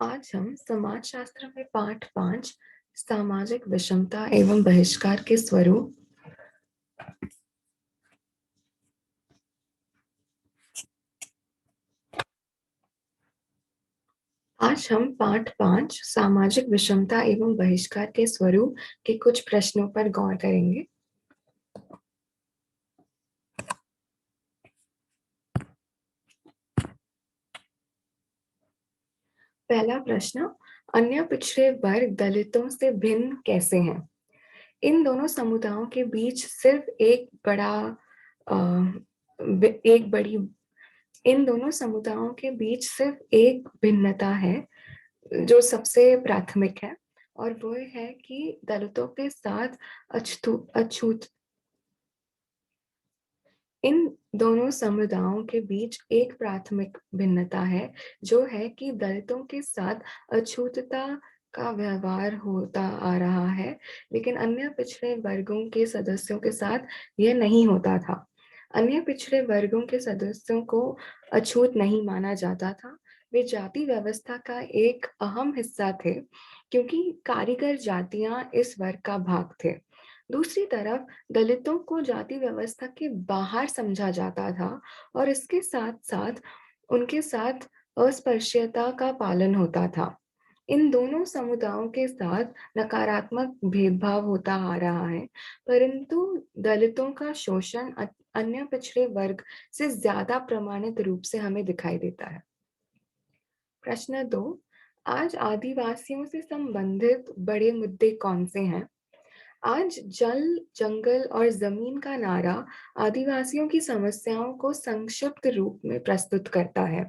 आज हम समाज शास्त्र में पाठ 5 सामाजिक विषमता एवं बहिष्कार के स्वरूप आज हम पाठ 5 सामाजिक विषमता एवं बहिष्कार के स्वरूप के कुछ प्रश्नों पर गौर करेंगे। पहला प्रश्न, अन्य पिछड़े वर्ग दलितों से भिन्न कैसे हैं? इन दोनों समुदायों के बीच सिर्फ अ, एक बड़ी इन दोनों समुदायों के बीच सिर्फ एक भिन्नता है जो सबसे प्राथमिक है, और वो है कि दलितों के साथ अछूत इन दोनों समुदायों के बीच एक प्राथमिक भिन्नता है, जो है कि दलितों के साथ अछूतता का व्यवहार होता आ रहा है, लेकिन अन्य पिछड़े वर्गों के सदस्यों के साथ यह नहीं होता था। अन्य पिछड़े वर्गों के सदस्यों को अछूत नहीं माना जाता था। वे जाति व्यवस्था का एक अहम हिस्सा थे, क्योंकि कारीगर जातियां इस वर्ग का भाग थे। दूसरी तरफ दलितों को जाति व्यवस्था के बाहर समझा जाता था, और इसके साथ-साथ उनके साथ अस्पृश्यता का पालन होता था। इन दोनों समुदायों के साथ नकारात्मक भेदभाव होता आ रहा है, परंतु दलितों का शोषण अन्य पिछड़े वर्ग से ज्यादा प्रमाणित रूप से हमें दिखाई देता है। प्रश्न 2, आज आदिवासियों से संबंधित बड़े मुद्दे कौन से हैं? आज जल, जंगल और जमीन का नारा आदिवासियों की समस्याओं को संक्षिप्त रूप में प्रस्तुत करता है।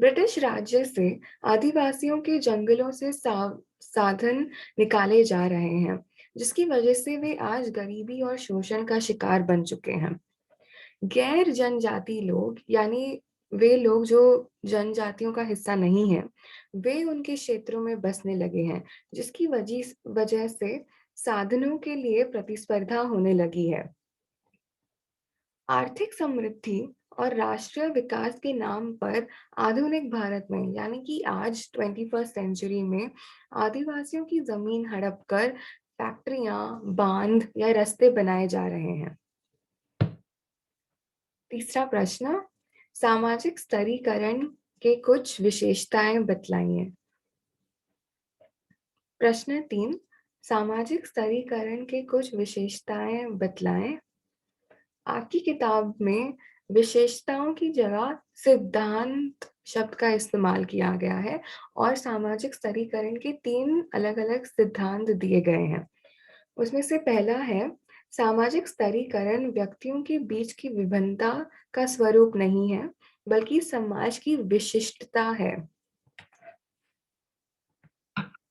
ब्रिटिश राज्य से आदिवासियों के जंगलों से साधन निकाले जा रहे हैं, जिसकी वजह से वे आज गरीबी और शोषण का शिकार बन चुके हैं। गैर जनजाति लोग, यानी वे लोग जो जनजातियों का हिस्सा नहीं है, वे उनके क्षेत्रों में बसने लगे हैं, जिसकी वजह से साधनों के लिए प्रतिस्पर्धा होने लगी है। आर्थिक समृद्धि और राष्ट्रीय विकास के नाम पर आधुनिक भारत में, यानी कि आज 21st सेंचुरी में, आदिवासियों की जमीन हड़प कर फैक्ट्रियां, बांध या रास्ते बनाए जा रहे हैं। तीसरा प्रश्न, सामाजिक स्तरीकरण के कुछ विशेषताएं बतलाइए। प्रश्न 3, सामाजिक स्तरीकरण के कुछ विशेषताएं बतलाएं। आपकी किताब में विशेषताओं की जगह सिद्धांत शब्द का इस्तेमाल किया गया है, और सामाजिक स्तरीकरण के 3 अलग-अलग सिद्धांत दिए गए हैं। उसमें से पहला है, सामाजिक स्तरीकरण व्यक्तियों के बीच की विभिन्नता का स्वरूप नहीं है, बल्कि समाज की विशिष्टता है।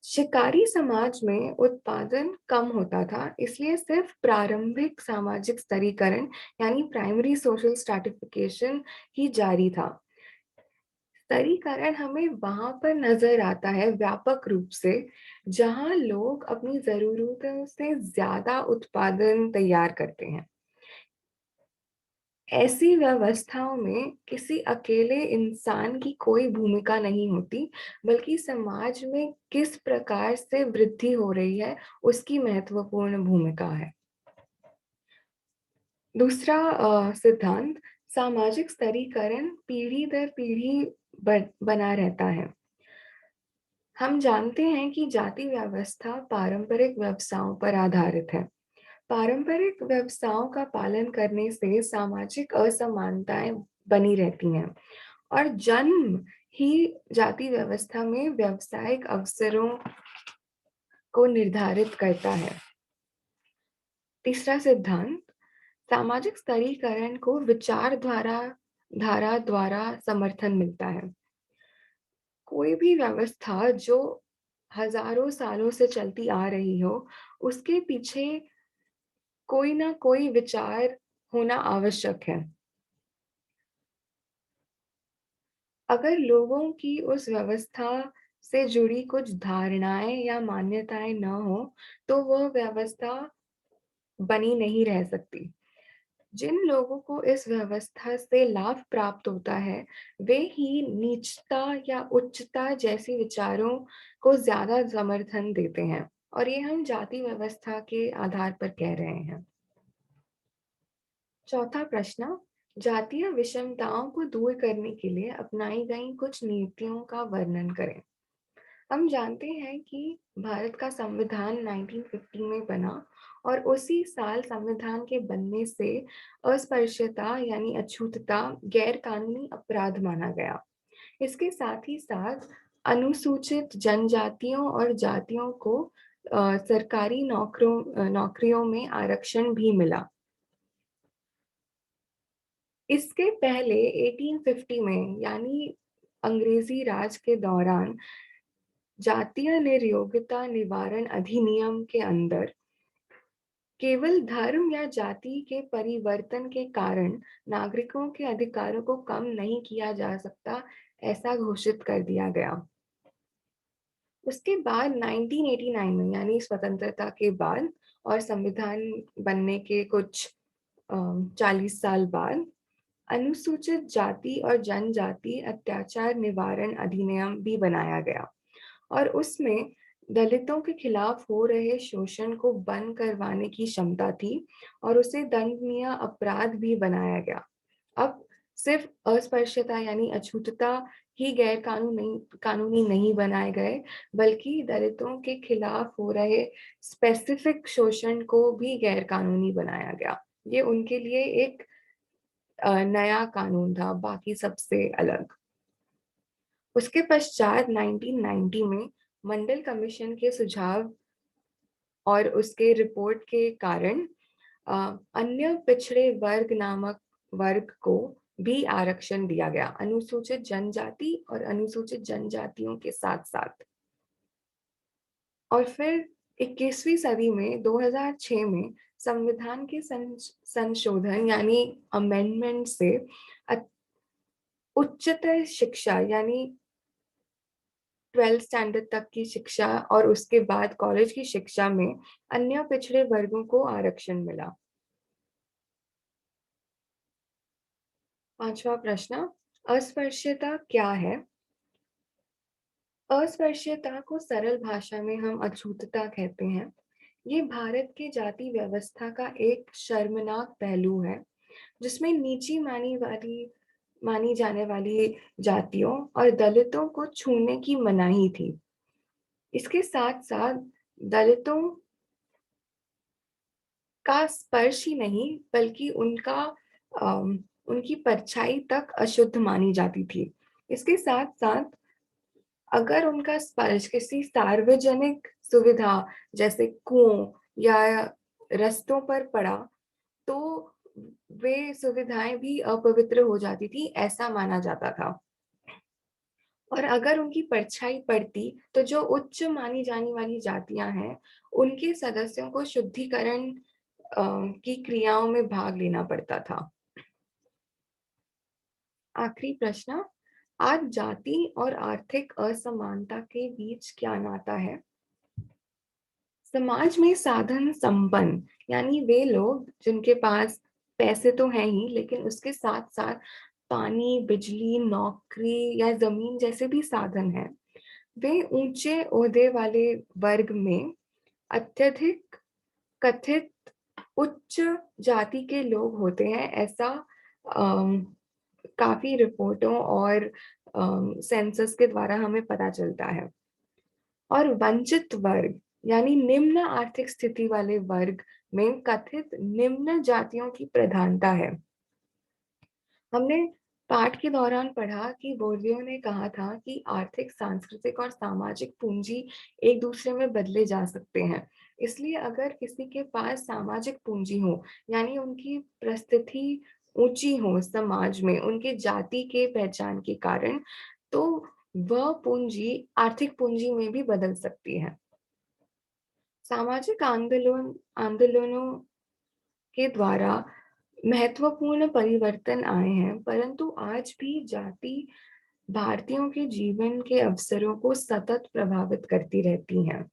शिकारी समाज में उत्पादन कम होता था, इसलिए सिर्फ प्रारंभिक सामाजिक स्तरीकरण, यानी प्राइमरी सोशल स्ट्रैटिफिकेशन ही जारी था। स्तरीकरण हमें वहां पर नजर आता है व्यापक रूप से, जहां लोग अपनी जरूरतों से ज्यादा उत्पादन तैयार करते हैं। ऐसी व्यवस्थाओं में किसी अकेले इंसान की कोई भूमिका नहीं होती, बल्कि समाज में किस प्रकार से वृद्धि हो रही है, उसकी महत्वपूर्ण भूमिका है। दूसरा सिद्धांत, सामाजिक स्तरीकरण पीढ़ी दर पीढ़ी बना रहता है। हम जानते हैं कि जाति व्यवस्था पारंपरिक व्यवसायों पर आधारित है। पारंपरिक व्यवसायों का पालन करने से सामाजिक असमानताएं बनी रहती हैं, और जन्म ही जाति व्यवस्था में व्यावसायिक अवसरों को निर्धारित करता है। तीसरा सिद्धांत, सामाजिक स्तरीकरण को विचार धारा द्वारा समर्थन मिलता है। कोई भी व्यवस्था जो हजारों सालों से चलती आ रही हो, उसके पीछे कोई ना कोई विचार होना आवश्यक है। अगर लोगों की उस व्यवस्था से जुड़ी कुछ धारणाएं या मान्यताएं न हो, तो वह व्यवस्था बनी नहीं रह सकती। जिन लोगों को इस व्यवस्था से लाभ प्राप्त होता है, वे ही नीचता या उच्चता जैसे विचारों को ज़्यादा समर्थन देते हैं और ये हम जाति व्यवस्था के आधार पर कह रहे हैं। चौथा प्रश्न, जातीय विषमताओं को दूर करने के लिए अपनाई गई कुछ नीतियों का वर्णन करें। हम जानते हैं कि भारत का संविधान 1950 में बना और उसी साल संविधान के बनने से अस्पृश्यता यानी अछूतता गैर कानूनी अपराध माना गया। इसके साथ ही साथ अनुसूचित जनजातियों और जातियों को सरकारी नौकरियों में आरक्षण भी मिला। इसके पहले 1850 में यानी अंग्रेजी राज के दौरान जातीय निर्योग्यता निवारण अधिनियम के अंदर केवल धर्म या जाति के परिवर्तन के कारण नागरिकों के अधिकारों को कम नहीं किया जा सकता, ऐसा घोषित कर दिया गया। उसके बाद 1989 में यानी स्वतंत्रता के बाद और संविधान बनने के कुछ 40 साल बाद अनुसूचित जाति और जनजाति अत्याचार निवारण अधिनियम भी बनाया गया और उसमें दलितों के खिलाफ हो रहे शोषण को बंद करवाने की क्षमता थी और उसे दंडनीय अपराध भी बनाया गया। अब सिर्फ अस्पृश्यता यानी अछूतता ही कानूनी नहीं बनाए गए, बल्कि दलितों के खिलाफ हो रहे स्पेसिफिक शोषण को भी गैर कानूनी बनाया गया। ये उनके लिए एक नया कानून था, बाकी सबसे अलग। उसके पश्चात 1990 में मंडल कमीशन के सुझाव और उसके रिपोर्ट के कारण अन्य पिछड़े वर्ग नामक वर्ग को भी आरक्षण दिया गया, अनुसूचित जनजाति और अनुसूचित जनजातियों के साथ-साथ। और फिर 21वीं सदी में 2006 में संविधान के संशोधन यानी अमेंडमेंट से उच्चतर शिक्षा यानी 12th स्टैंडर्ड तक की शिक्षा और उसके बाद कॉलेज की शिक्षा में अन्य पिछड़े वर्गों को आरक्षण मिला। पांचवा प्रश्न, अस्पृश्यता क्या है? अस्पृश्यता को सरल भाषा में हम अछूतता कहते हैं। ये भारत की जाति व्यवस्था का एक शर्मनाक पहलू है, जिसमें नीची मानी जाने वाली जातियों और दलितों को छूने की मनाही थी। इसके साथ-साथ दलितों का स्पर्श ही नहीं बल्कि उनकी परछाई तक अशुद्ध मानी जाती थी। इसके साथ-साथ अगर उनका स्पर्श किसी सार्वजनिक सुविधा जैसे कुओं या रास्तों पर पड़ा, तो वे सुविधाएँ भी अपवित्र हो जाती थी, ऐसा माना जाता था। और अगर उनकी परछाई पड़ती, तो जो उच्च मानी जाने वाली जातियाँ हैं, उनके सदस्यों को शुद्धिकरण की क्रियाओं में भाग लेना पड़ता था। आखिरी प्रश्न, आज जाति और आर्थिक असमानता के बीच क्या नाता है? समाज में साधन संपन्न यानी वे लोग जिनके पास पैसे तो हैं ही, लेकिन उसके साथ-साथ पानी, बिजली, नौकरी या ज़मीन जैसे भी साधन हैं, वे ऊंचे ओहदे वाले वर्ग में अत्यधिक कथित उच्च जाति के लोग होते हैं, ऐसा अम, काफ़ी रिपोर्टों और सेंसस के द्वारा हमें पता चलता है। और वंचित वर्ग यानी निम्न आर्थिक स्थिति वाले वर्ग में कथित निम्न जातियों की प्रधानता है। हमने पाठ के दौरान पढ़ा कि बोर्दियो ने कहा था कि आर्थिक, सांस्कृतिक और सामाजिक पूंजी एक दूसरे में बदले जा सकते हैं। इसलिए अगर किसी के पास सामाजिक पूंजी हो, यानी उनकी प्रस्थिति ऊंची हो समाज में, उनके जाति के पहचान के कारण, तो वह पूंजी आर्थिक पूंजी में भी बदल सकती है। सामाजिक आंदोलनों के द्वारा महत्वपूर्ण परिवर्तन आए हैं, परंतु आज भी जाति भारतीयों के जीवन के अवसरों को सतत प्रभावित करती रहती हैं।